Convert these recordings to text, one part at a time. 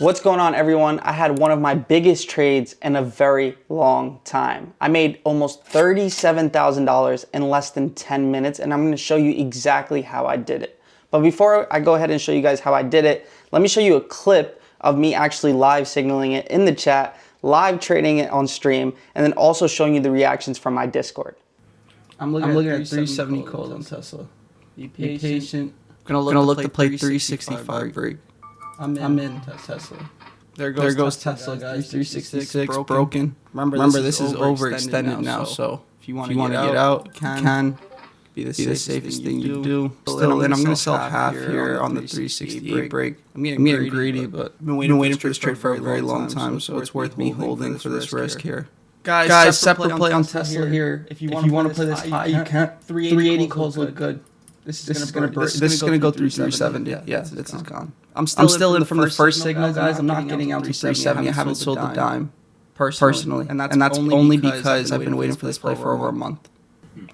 What's going on, everyone? I had one of my biggest trades in a very long time. I made almost $37,000 in less than 10 minutes, and I'm going to show you exactly how I did it. But before I go ahead and show you guys how I did it, let me show you a clip of me actually live signaling it in the chat, live trading it on stream, and then also showing you the reactions from my Discord. I'm looking at 370 calls on Tesla. Be patient. Gonna look to play 365 break. I'm in Tesla. There goes Tesla, guys. 366 broken. Remember, this is overextended now, so if you want to get out, you can. Be the safest thing you do. Still, then I'm gonna sell half here on the 368 break. I'm getting greedy, but I've been waiting for this trade for a very long time, so it's worth me holding for this risk here. Guys, separate play on Tesla here. If you want to play this high, you can't. 380 calls look good. This is gonna go through 370. Yeah, this is gone. I'm still in from the first signal, guys. I'm not getting out to 370. I haven't sold the dime personally, and that's only because I've been waiting for this play for over a month.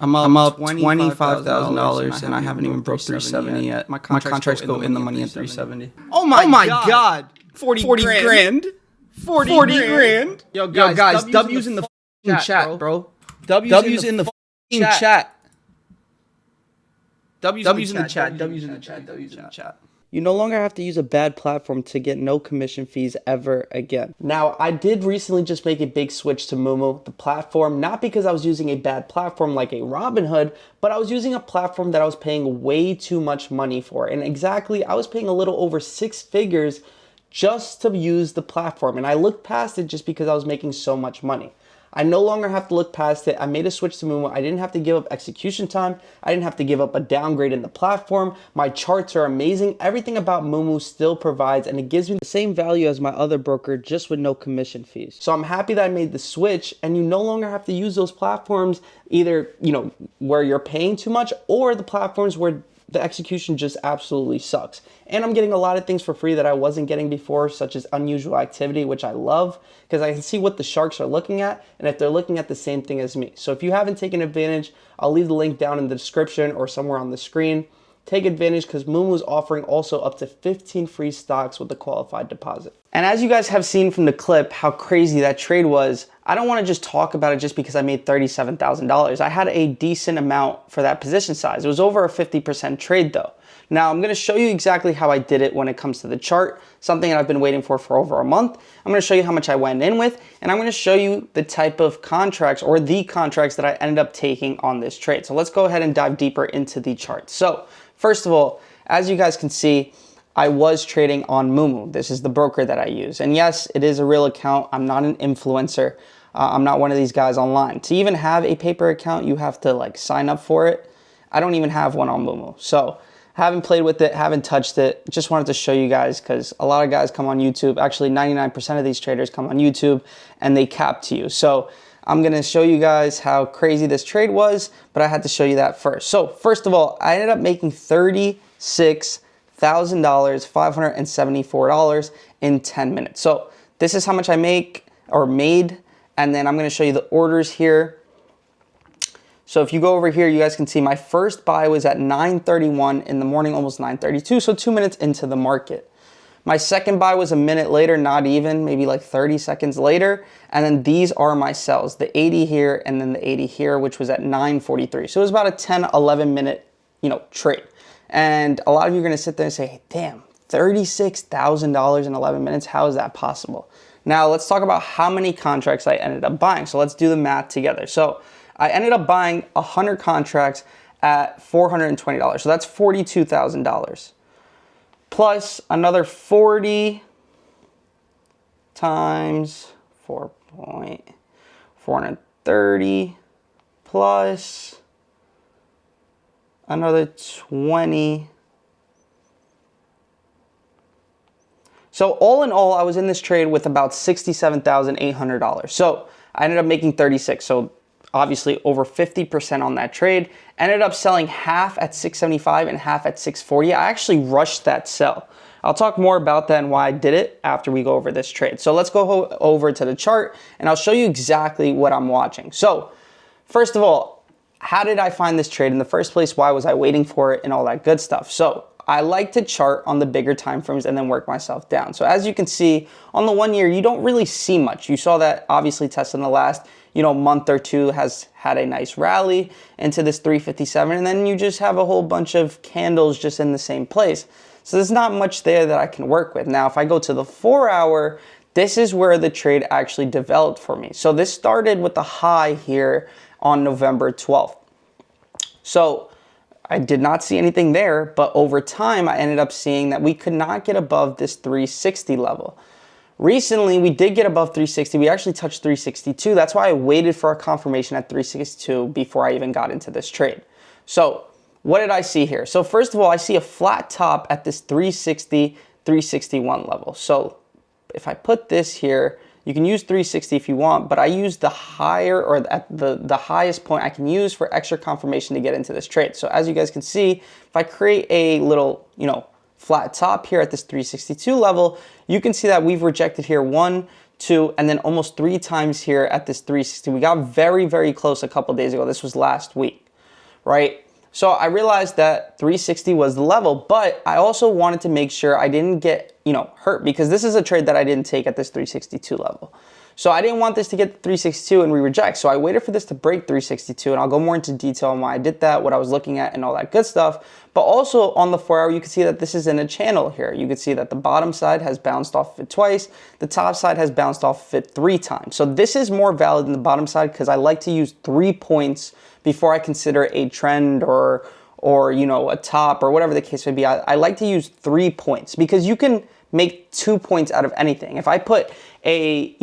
I'm up $25,000 and I haven't even broke 370 yet. My contracts go in the money at 370. Oh my god. 40 grand. 40 grand. Yo guys, W's in the chat, bro. W's in the chat. W's in the chat. You no longer have to use a bad platform to get no commission fees ever again. Now, I did recently just make a big switch to Moomoo, the platform, not because I was using a bad platform like a Robinhood, but I was using a platform that I was paying way too much money for. And exactly, I was paying a little over 6 figures just to use the platform. And I looked past it just because I was making so much money. I no longer have to look past it. I made a switch to Moomoo. I didn't have to give up execution time. I didn't have to give up a downgrade in the platform. My charts are amazing. Everything about Moomoo still provides, and it gives me the same value as my other broker, just with no commission fees. So I'm happy that I made the switch, and you no longer have to use those platforms either, where you're paying too much, or the platforms where the execution just absolutely sucks. And I'm getting a lot of things for free that I wasn't getting before, such as unusual activity, which I love because I can see what the sharks are looking at and if they're looking at the same thing as me. So if you haven't taken advantage, I'll leave the link down in the description or somewhere on the screen. Take advantage because Moomoo is offering also up to 15 free stocks with a qualified deposit. And as you guys have seen from the clip how crazy that trade was, I don't want to just talk about it just because I made $37,000. I had a decent amount for that position size. It was over a 50% trade though. Now I'm going to show you exactly how I did it when it comes to the chart, something that I've been waiting for over a month. I'm going to show you how much I went in with, and I'm going to show you the type of contracts or the contracts that I ended up taking on this trade. So let's go ahead and dive deeper into the chart. So first of all, as you guys can see, I was trading on Moomoo. This is the broker that I use. And yes, it is a real account. I'm not an influencer. I'm not one of these guys online. To even have a paper account, you have to sign up for it. I don't even have one on Moomoo. So haven't played with it, haven't touched it. Just wanted to show you guys because a lot of guys come on YouTube. Actually, 99% of these traders come on YouTube and they cap to you. So I'm going to show you guys how crazy this trade was, but I had to show you that first. So first of all, I ended up making $36,000, $574 in 10 minutes. So this is how much I made, and then I'm going to show you the orders here. So if you go over here, you guys can see my first buy was at 9:31 in the morning, almost 9:32, so 2 minutes into the market. My second buy was a minute later, not even, maybe 30 seconds later. And then these are my sells, the 80 here and then the 80 here, which was at 9:43. So it was about a 10, 11 minute, trade. And a lot of you are going to sit there and say, hey, damn, $36,000 in 11 minutes. How is that possible? Now let's talk about how many contracts I ended up buying. So let's do the math together. So I ended up buying 100 contracts at $420. So that's $42,000. Plus another 40 times 4.430 plus another 20. So all in all, I was in this trade with about $67,800. So I ended up making 36. So obviously over 50% on that trade. Ended up selling half at 675 and half at 640. I actually rushed that sell. I'll talk more about that and why I did it after we go over this trade. So let's go over to the chart and I'll show you exactly what I'm watching. So first of all, how did I find this trade in the first place? Why was I waiting for it and all that good stuff? So I like to chart on the bigger time frames and then work myself down. So as you can see on the 1 year, you don't really see much. You saw that obviously Tesla in the last, month or two has had a nice rally into this 357, and then you just have a whole bunch of candles just in the same place. So there's not much there that I can work with. Now, if I go to the 4 hour, this is where the trade actually developed for me. So this started with the high here on November 12th. So I did not see anything there, but over time, I ended up seeing that we could not get above this 360 level. Recently, we did get above 360. We actually touched 362. That's why I waited for a confirmation at 362 before I even got into this trade. So what did I see here? So first of all, I see a flat top at this 360, 361 level. So if I put this here, you can use 360 if you want, but I use the higher or at the highest point I can use for extra confirmation to get into this trade. So as you guys can see, if I create a little, flat top here at this 362 level, you can see that we've rejected here 1, 2, and then almost 3 times here at this 360. We got very, very close a couple days ago. This was last week, right? So I realized that 360 was the level, but I also wanted to make sure I didn't get, hurt, because this is a trade that I didn't take at this 362 level. So I didn't want this to get to 362 and we reject. So I waited for this to break 362, and I'll go more into detail on why I did that, what I was looking at, and all that good stuff. But also on the 4 hour, you can see that this is in a channel here. You can see that the bottom side has bounced off of it twice. The top side has bounced off of it 3 times. So this is more valid than the bottom side because I like to use 3 points before I consider a trend or a top or whatever the case may be. I like to use 3 points because you can make 2 points out of anything. If I put a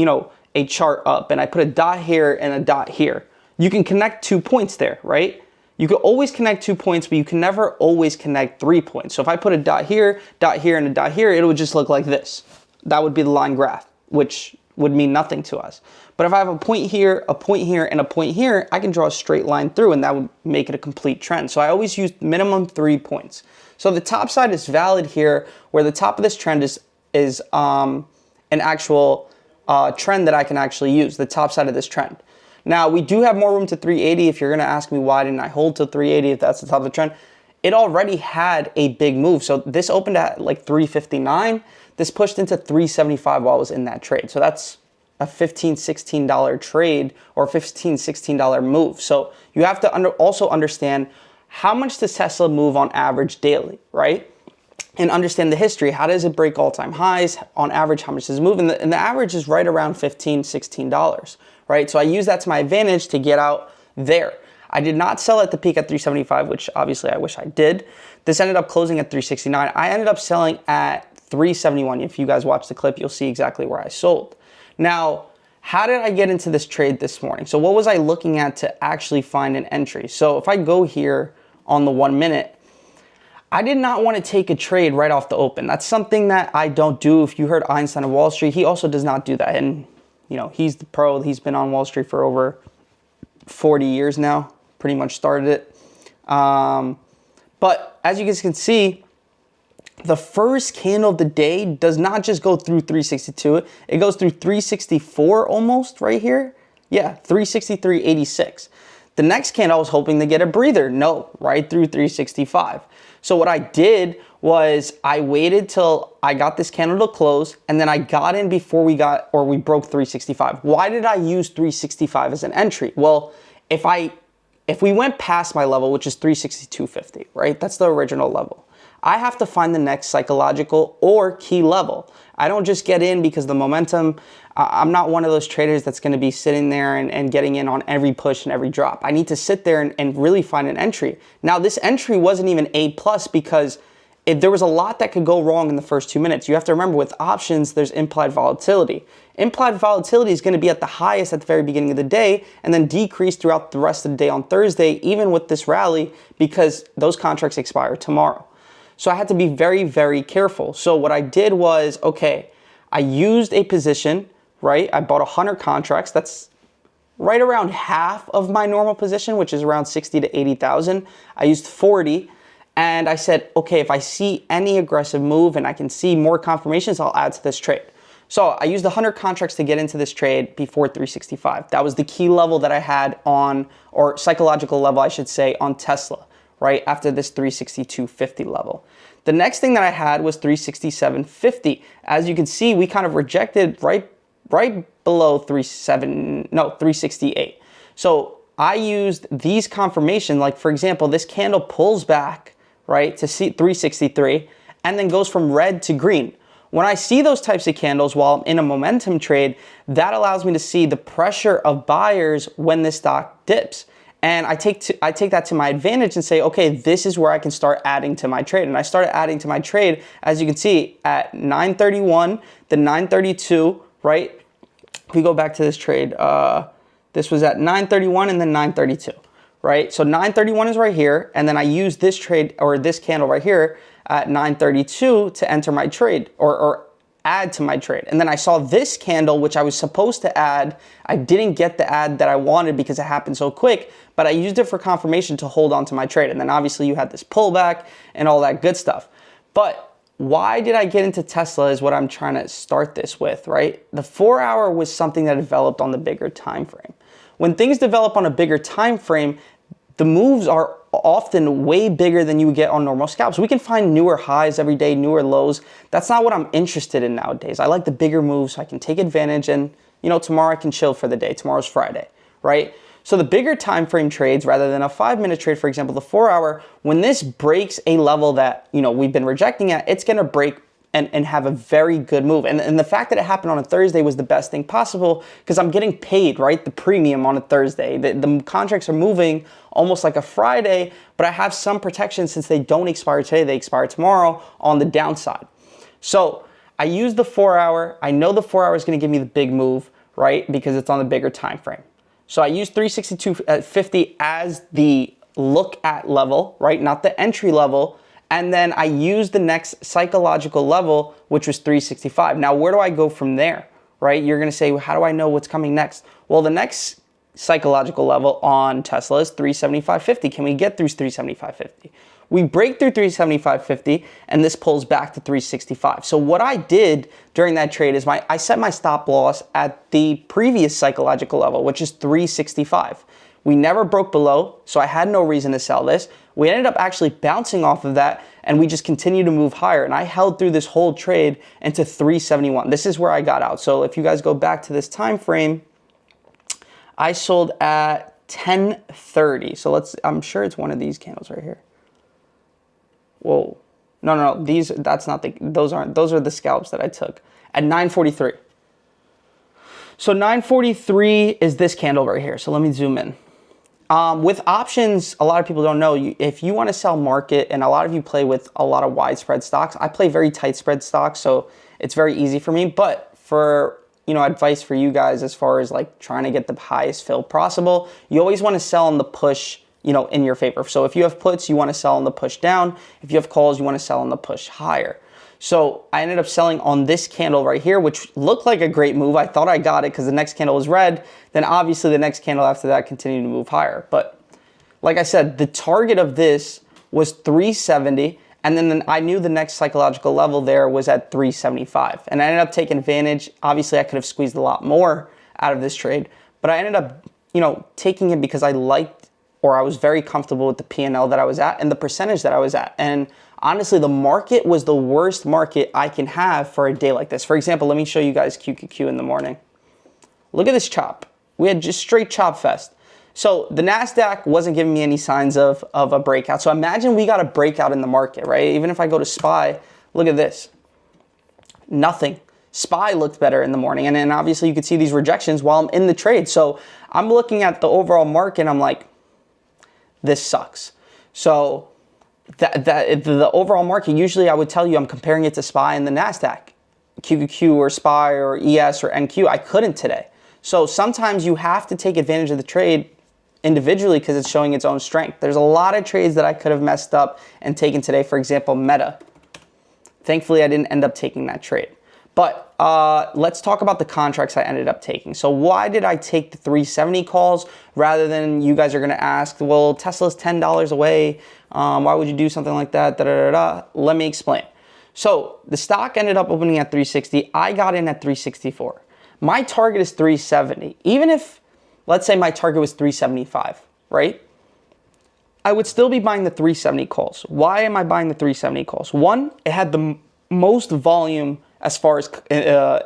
chart up and I put a dot here and a dot here, you can connect 2 points there, right? You can always connect 2 points, but you can never always connect 3 points. So if I put a dot here, and a dot here, it would just look like this. That would be the line graph, which would mean nothing to us. But if I have a point here, and a point here, I can draw a straight line through, and that would make it a complete trend. So I always use minimum 3 points. So the top side is valid here, where the top of this trend is an actual trend that I can actually use, the top side of this trend. Now, we do have more room to 380. If you're going to ask me why didn't I hold to 380 if that's the top of the trend, it already had a big move. So this opened at like 359. This pushed into 375 while I was in that trade. So that's a $15, $16 trade or $15, $16 move. So you have to also understand how much does Tesla move on average daily, right? And understand the history. How does it break all-time highs? On average, how much does it move? And the average is right around $15, $16, right? So I use that to my advantage to get out there. I did not sell at the peak at 375, which obviously I wish I did. This ended up closing at 369. I ended up selling at 371. If you guys watch the clip, you'll see exactly where I sold. Now, how did I get into this trade this morning? So what was I looking at to actually find an entry? So if I go here on the 1 minute, I did not want to take a trade right off the open. That's something that I don't do. If you heard Einstein of Wall Street, he also does not do that. And, he's the pro. He's been on Wall Street for over 40 years now. Pretty much started it. But as you guys can see, the first candle of the day does not just go through 362. It goes through 364 almost right here. Yeah, 363.86. The next candle I was hoping to get a breather. No, right through 365. So what I did was I waited till I got this candle to close, and then I got in before we broke 365. Why did I use 365 as an entry? Well, if we went past my level, which is 362.50, right? That's the original level. I have to find the next psychological or key level. I don't just get in because the momentum, I'm not one of those traders that's going to be sitting there and getting in on every push and every drop. I need to sit there and really find an entry. Now, this entry wasn't even A+ because there was a lot that could go wrong in the first 2 minutes. You have to remember with options, there's implied volatility. Implied volatility is going to be at the highest at the very beginning of the day and then decrease throughout the rest of the day on Thursday, even with this rally, because those contracts expire tomorrow. So I had to be very, very careful. So what I did was, okay, I used a position, right? I bought 100 contracts. That's right around half of my normal position, which is around 60 to 80,000. I used 40. And I said, okay, if I see any aggressive move and I can see more confirmations, I'll add to this trade. So I used 100 contracts to get into this trade before 365. That was the key level that I had on, or psychological level, I should say, on Tesla, right after this 362.50 level. The next thing that I had was 367.50. As you can see, we kind of rejected right below 368. So I used these confirmation, like for example, this candle pulls back, right, to see 363 and then goes from red to green. When I see those types of candles while I'm in a momentum trade, that allows me to see the pressure of buyers when this stock dips. And I take that to my advantage and say, okay, this is where I can start adding to my trade. And I started adding to my trade, as you can see, at 931, the 932, right? If we go back to this trade, this was at 931 and then 932, right? So 931 is right here, and then I use this trade or this candle right here at 932 to enter my trade or add to my trade. And then I saw this candle, which I was supposed to add. I didn't get the add that I wanted because it happened so quick, but I used it for confirmation to hold on to my trade. And then obviously you had this pullback and all that good stuff. But why did I get into Tesla is what I'm trying to start this with, right? The 4-hour was something that developed on the bigger time frame. When things develop on a bigger time frame, the moves are often way bigger than you would get on normal scalps. We can find newer highs every day, newer lows. That's not what I'm interested in nowadays. I like the bigger moves so I can take advantage, and tomorrow I can chill for the day. Tomorrow's Friday, right? So the bigger time frame trades, rather than a 5-minute trade, for example, the 4-hour, when this breaks a level that we've been rejecting at, it's gonna break and have a very good move. And the fact that it happened on a Thursday was the best thing possible because I'm getting paid, right? The premium on a Thursday. The contracts are moving almost like a Friday, but I have some protection since they don't expire today, they expire tomorrow on the downside. So I use the 4-hour. I know the 4-hour is gonna give me the big move, right? Because it's on the bigger time frame. So I use 362.50 as the look at level, right? Not the entry level. And then I use the next psychological level, which was 365. Now, where do I go from there, right? You're gonna say, well, how do I know what's coming next? Well, the next psychological level on Tesla is 375.50. Can we get through 375.50? We break through 375.50 and this pulls back to 365. So what I did during that trade is I set my stop loss at the previous psychological level, which is 365. We never broke below, so I had no reason to sell this. We ended up actually bouncing off of that, and we just continued to move higher. And I held through this whole trade into 371. This is where I got out. So if you guys go back to this time frame, I sold at 1030. So I'm sure it's one of these candles right here. Whoa. No, those are the scalps that I took at 943. So 943 is this candle right here. So let me zoom in. With options, a lot of people don't know, if you want to sell market, and a lot of you play with a lot of widespread stocks, I play very tight spread stocks, so it's very easy for me. But for advice for you guys as far as like trying to get the highest fill possible, you always want to sell on the push, in your favor. So if you have puts, you want to sell on the push down. If you have calls, you want to sell on the push higher. So I ended up selling on this candle right here, which looked like a great move. I thought I got it because the next candle was red. Then obviously the next candle after that continued to move higher. But like I said, the target of this was 370. And then I knew the next psychological level there was at 375. And I ended up taking advantage. Obviously I could have squeezed a lot more out of this trade, but I ended up, taking it because I liked, or I was very comfortable with the P&L that I was at and the percentage that I was at. And honestly, the market was the worst market I can have for a day like this. For example, let me show you guys QQQ in the morning. Look at this chop. We had just straight chop fest. So the NASDAQ wasn't giving me any signs of a breakout. So imagine we got a breakout in the market, right? Even if I go to SPY, look at this. Nothing. SPY looked better in the morning. And then obviously you could see these rejections while I'm in the trade. So I'm looking at the overall market. I'm like, this sucks. So the overall market, usually I would tell you I'm comparing it to SPY and the NASDAQ. QQQ or SPY or ES or NQ, I couldn't today. So sometimes you have to take advantage of the trade individually because it's showing its own strength. There's a lot of trades that I could have messed up and taken today. For example, Meta. Thankfully, I didn't end up taking that trade. But let's talk about the contracts I ended up taking. So why did I take the 370 calls rather than, you guys are going to ask, well, Tesla's $10 away. Why would you do something like that? Let me explain. So the stock ended up opening at 360. I got in at 364. My target is 370. Even if, let's say my target was 375, right? I would still be buying the 370 calls. Why am I buying the 370 calls? One, it had the most volume as far as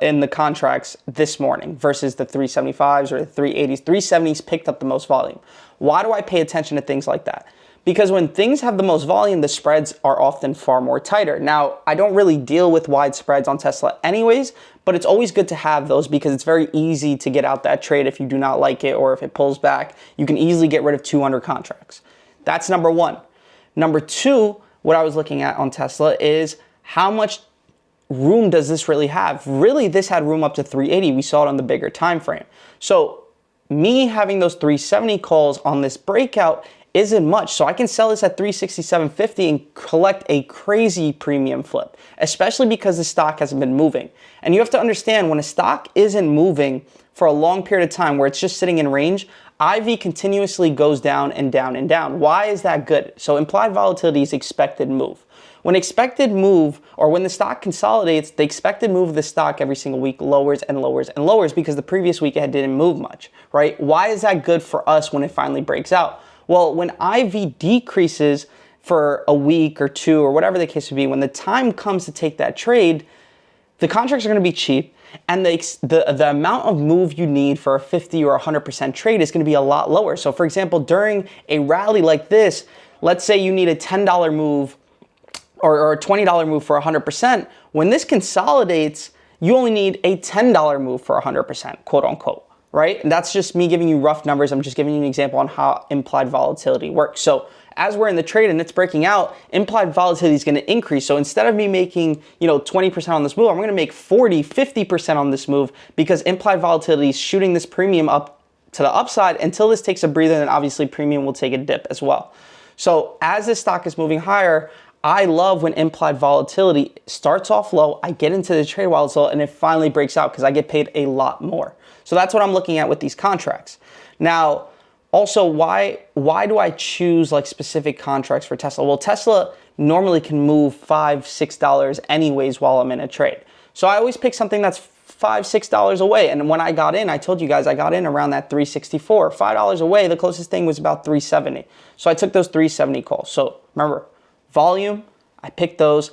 in the contracts this morning versus the 375s or the 380s. 370s picked up the most volume. Why do I pay attention to things like that? Because when things have the most volume, the spreads are often far more tighter. Now, I don't really deal with wide spreads on Tesla anyways, but it's always good to have those because it's very easy to get out that trade if you do not like it or if it pulls back. You can easily get rid of 200 contracts. That's number one. Number two, what I was looking at on Tesla is how much room does this really have? Really, this had room up to 380. We saw it on the bigger time frame. So me having those 370 calls on this breakout isn't much. So I can sell this at 367.50 and collect a crazy premium flip, especially because the stock hasn't been moving. And you have to understand, when a stock isn't moving for a long period of time where it's just sitting in range, IV continuously goes down and down and down. Why is that good? So implied volatility is expected move. When expected move, or when the stock consolidates, the expected move of the stock every single week lowers and lowers and lowers because the previous week it didn't move much, right? Why is that good for us when it finally breaks out? Well, when IV decreases for a week or two or whatever the case would be, when the time comes to take that trade, the contracts are going to be cheap, and the amount of move you need for a 50 or 100% trade is going to be a lot lower. So for example, during a rally like this, let's say you need a $10 move or a $20 move for 100%. When this consolidates, you only need a $10 move for 100%, quote unquote, right? And that's just me giving you rough numbers. I'm just giving you an example on how implied volatility works. So as we're in the trade and it's breaking out, implied volatility is going to increase. So instead of me making, 20% on this move, I'm going to make 40, 50% on this move because implied volatility is shooting this premium up to the upside until this takes a breather, and obviously premium will take a dip as well. So as this stock is moving higher, I love when implied volatility starts off low, I get into the trade while it's low, and it finally breaks out because I get paid a lot more. So that's what I'm looking at with these contracts. Now, also, why do I choose like specific contracts for Tesla? Well, Tesla normally can move $5, $6 anyways while I'm in a trade. So I always pick something that's $5, $6 away. And when I got in, I told you guys I got in around that 364, $5 away. The closest thing was about 370. So I took those 370 calls. So remember, volume, I picked those.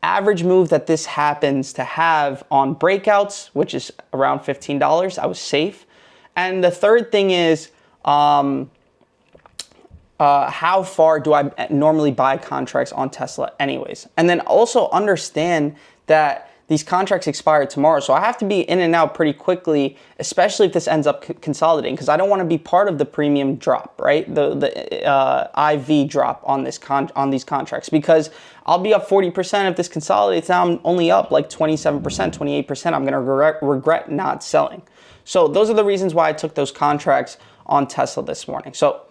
Average move that this happens to have on breakouts, which is around $15, I was safe. And the third thing is, how far do I normally buy contracts on Tesla anyways? And then also understand that these contracts expire tomorrow. So I have to be in and out pretty quickly, especially if this ends up consolidating, because I don't want to be part of the premium drop, right? The IV drop on these contracts, because I'll be up 40% if this consolidates. Now I'm only up like 27%, 28%. I'm going to regret not selling. So those are the reasons why I took those contracts on Tesla this morning. So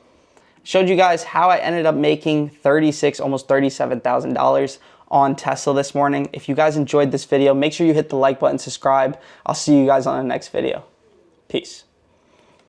showed you guys how I ended up making $36,000, almost $37,000 on Tesla this morning. If you guys enjoyed this video, make sure you hit the like button, subscribe. I'll see you guys on the next video. Peace.